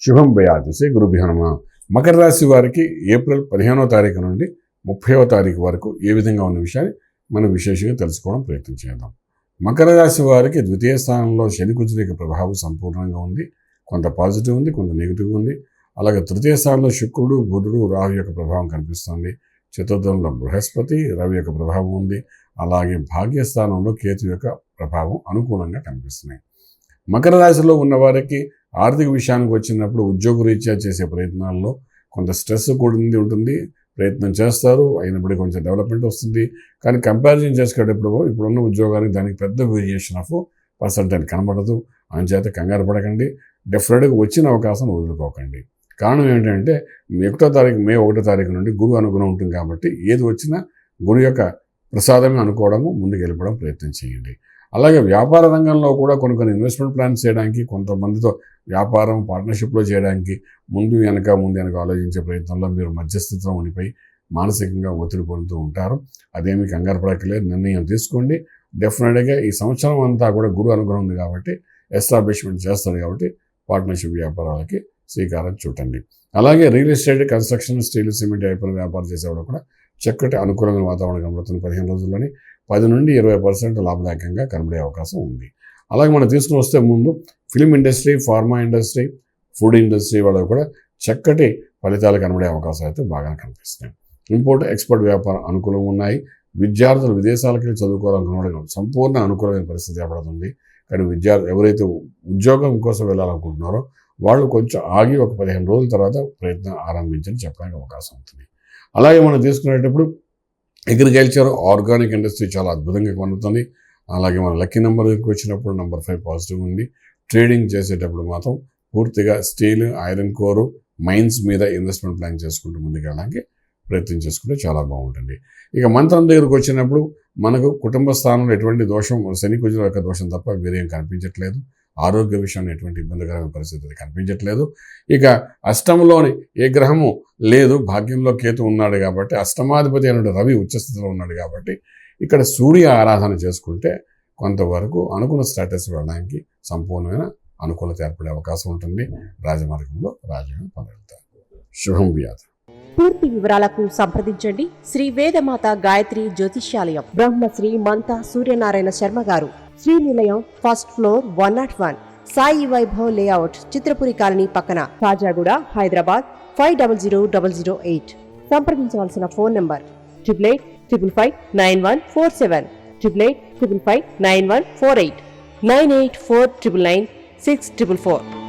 శుభం భయాత్ శ్రీ గురుభ్యో నమః. మకర రాశి వారికి ఏప్రిల్ 15వ తారీఖు నుండి 30వ తారీఖు వరకు ఏ విధంగా ఉన్న విషయాన్ని మనం విశేషంగా తెలుసుకోవడం ప్రయత్నం చేద్దాం. మకర రాశి వారికి ద్వితీయ స్థానంలో శని కుజుల యొక్క ప్రభావం సంపూర్ణంగా ఉంది. కొంత పాజిటివ్ ఉంది, కొంత నెగిటివ్ ఉంది. అలాగే తృతీయ స్థానంలో శుక్రుడు, బుధుడు, రాహు యొక్క ప్రభావం కనిపిస్తుంది. చతుర్థంలో బృహస్పతి, రవి యొక్క ప్రభావం ఉంది. అలాగే భాగ్యస్థానంలో కేతు యొక్క ప్రభావం అనుకూలంగా కనిపిస్తున్నాయి. మకర రాశిలో ఉన్న వారికి ఆర్థిక విషయానికి వచ్చినప్పుడు ఉద్యోగరీత్యా చేసే ప్రయత్నాల్లో కొంత స్ట్రెస్ కూడింది ఉంటుంది. ప్రయత్నం చేస్తారు, అయినప్పటికీ కొంచెం డెవలప్మెంట్ వస్తుంది. కానీ కంపారిజన్ చేసుకునేటప్పుడు ఇప్పుడున్న ఉద్యోగానికి దానికి పెద్ద వేరియేషన్ ఆఫ్ పర్సెంటేజ్ కనబడదు. అంచేత కంగారు పడకండి. డెఫినెట్గా వచ్చిన అవకాశం వదులుకోకండి. కారణం ఏంటంటే మే 1వ తారీఖు నుండి గురువు అనుగుణం ఉంటుంది కాబట్టి ఏది వచ్చినా గురు యొక్క ప్రసాదమే అనుకోవడము, ముందుకు వెళ్ళిపోవడం ప్రయత్నం చేయండి. అలాగే వ్యాపార రంగంలో కూడా కొన్ని ఇన్వెస్ట్మెంట్ ప్లాన్స్ చేయడానికి, కొంతమందితో వ్యాపారం పార్ట్నర్షిప్లో చేయడానికి ముందు వెనక ఆలోచించే ప్రయత్నంలో మీరు మధ్యస్థితిలో ఉండిపోయి మానసికంగా ఒత్తిడి పొందుతూ ఉంటారు. అదేమి కంగారు పడక్కలేదు, నిర్ణయం తీసుకోండి. డెఫినెట్గా ఈ సంవత్సరం అంతా కూడా గురువు అనుగ్రహం ఉంది కాబట్టి ఎస్టాబ్లిష్మెంట్ చేస్తారు కాబట్టి పార్ట్నర్షిప్ వ్యాపారాలకి శ్రీకారం చుట్టండి. అలాగే real estate, construction, steel, cement అయిపోయిన వ్యాపారం చేసేవాడు కూడా చక్కటి అనుకూలమైన వాతావరణం కనబడుతుంది. 15 రోజుల్లోని 10 నుండి 20% లాభదాయకంగా కనబడే అవకాశం ఉంది. అలాగే మనం తీసుకుని వస్తే ముందు film industry, pharma industry, food industry వాళ్ళకు కూడా చక్కటి ఫలితాలు కనబడే అవకాశాలు అయితే బాగా కనిపిస్తున్నాయి. ఇంపోర్ట్ ఎక్స్పోర్ట్ వ్యాపారం అనుకూలంగా ఉన్నాయి. విద్యార్థులు విదేశాలకు వెళ్ళి చదువుకోవాలనుకున్న సంపూర్ణ అనుకూలమైన పరిస్థితి ఏర్పడుతుంది. కానీ విద్యార్థులు ఎవరైతే ఉద్యోగం కోసం వెళ్ళాలనుకుంటున్నారో వాళ్ళు కొంచెం ఆగి ఒక 15 రోజుల తర్వాత ప్రయత్నం ఆరంభించని చెప్పడానికి అవకాశం ఉంటుంది. అలాగే మనం తీసుకునేటప్పుడు అగ్రికల్చర్, ఆర్గానిక్ ఇండస్ట్రీ చాలా అద్భుతంగా కొనుతుంది. అలాగే మన లక్కీ నెంబర్కి వచ్చినప్పుడు నెంబర్ 5 పాజిటివ్ ఉంది. ట్రేడింగ్ చేసేటప్పుడు మాత్రం పూర్తిగా స్టీల్, ఐరన్ కోరు, మైన్స్ మీద ఇన్వెస్ట్మెంట్ ప్లాన్ చేసుకుంటూ ముందుకెళ్ళడానికి ప్రయత్నం చేసుకుంటే చాలా బాగుంటుంది. ఇక మంత్రం దగ్గరకు వచ్చినప్పుడు మనకు కుటుంబ స్థానంలో ఎటువంటి దోషం, శని కుజుల యొక్క దోషం తప్ప వేరేం కనిపించట్లేదు. ఆరోగ్య విషయంలో ఎటువంటి ఇబ్బందికరమైన పరిస్థితి కనిపించట్లేదు. ఇక అష్టంలోని ఏ గ్రహము లేదు, భాగ్యంలో కేతు ఉన్నాడు కాబట్టి, అష్టమాధిపతి అయిన రవి ఉచ్చస్థితిలో ఉన్నాడు కాబట్టి ఇక్కడ సూర్య ఆరాధన చేసుకుంటే కొంతవరకు అనుకున్న స్టేటస్ వెళ్ళడానికి సంపూర్ణమైన అనుకూలత ఏర్పడే అవకాశం ఉంటుంది. రాజమార్గంలో రాజ్యం పొందగలుగుతారు. శుభం వ్యాధ. పూర్తి వివరాలకు సంప్రదించండి శ్రీ వేదమాత గాయత్రి జ్యోతిష్యాలయం, Brahmasri మంతా Suryanarayana Sharma garu, Srinilayam, first floor, 101, Sai Vaibhav layout, Chitrapuri colony పక్కన, కాజాగూడ, హైదరాబాద్ 500008. సంప్రదించవలసిన ఫోన్ నంబర్ 8855559147, 8855559148, 9849996644.